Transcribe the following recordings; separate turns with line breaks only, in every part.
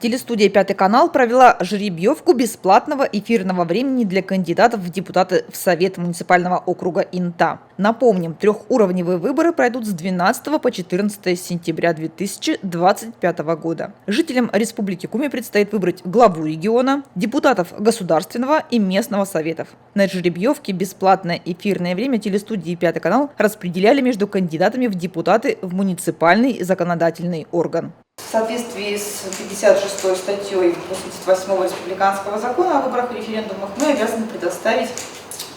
Телестудия «Пятый канал» провела жеребьевку бесплатного эфирного времени для кандидатов в депутаты в Совет муниципального округа Инта. Напомним, трехуровневые выборы пройдут с 12 по 14 сентября 2025 года. Жителям Республики Коми предстоит выбрать главу региона, депутатов государственного и местного советов. На жеребьевке бесплатное эфирное время телестудии «Пятый канал» распределяли между кандидатами в депутаты в муниципальный законодательный орган.
В соответствии с 56 статьей 88 Республиканского закона о выборах и референдумах мы обязаны предоставить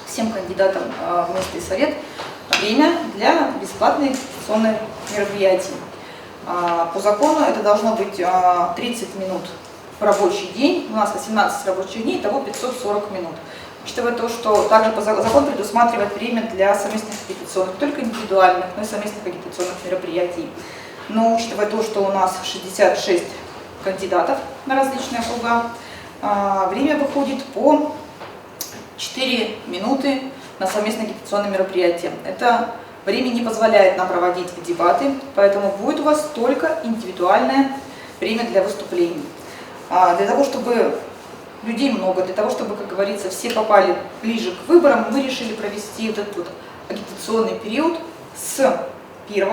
всем кандидатам в местный совет время для бесплатных инвестиционных мероприятий. По закону это должно быть 30 минут в рабочий день, у нас 18 рабочих дней, итого 540 минут. Учитывая то, что также по закону предусматривает время для совместных агитационных, не только индивидуальных, но и совместных агитационных мероприятий. Но учитывая то, что у нас 66 кандидатов на различные округа, время выходит по 4 минуты на совместное агитационное мероприятие. Это время не позволяет нам проводить дебаты, поэтому будет у вас только индивидуальное время для выступлений. Для того, чтобы людей много, для того, чтобы, как говорится, все попали ближе к выборам, мы решили провести вот этот агитационный период с 1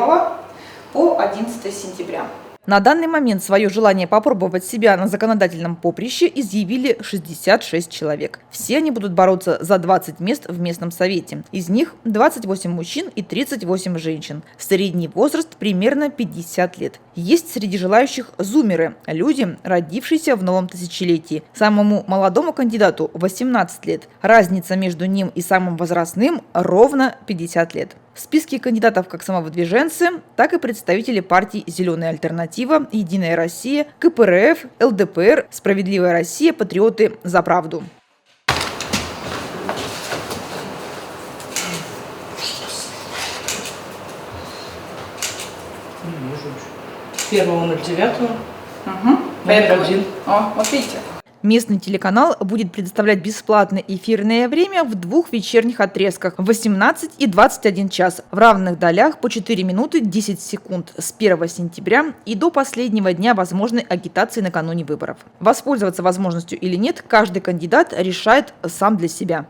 по 11 сентября.
На данный момент свое желание попробовать себя на законодательном поприще изъявили 66 человек. Все они будут бороться за 20 мест в местном совете. Из них 28 мужчин и 38 женщин. Средний возраст примерно 50 лет. Есть среди желающих зумеры – люди, родившиеся в новом тысячелетии. Самому молодому кандидату 18 лет. Разница между ним и самым возрастным ровно 50 лет. В списке кандидатов как самовыдвиженцы, так и представители партий «Зеленая альтернатива», «Единая Россия», КПРФ, ЛДПР, «Справедливая Россия», «Патриоты за правду».
С 1.09.
Номер
1.
Вот видите.
Местный телеканал будет предоставлять бесплатное эфирное время в двух вечерних отрезках в 18 и 21 час в равных долях по 4 минуты 10 секунд с 1 сентября и до последнего дня возможной агитации накануне выборов. Воспользоваться возможностью или нет, каждый кандидат решает сам для себя.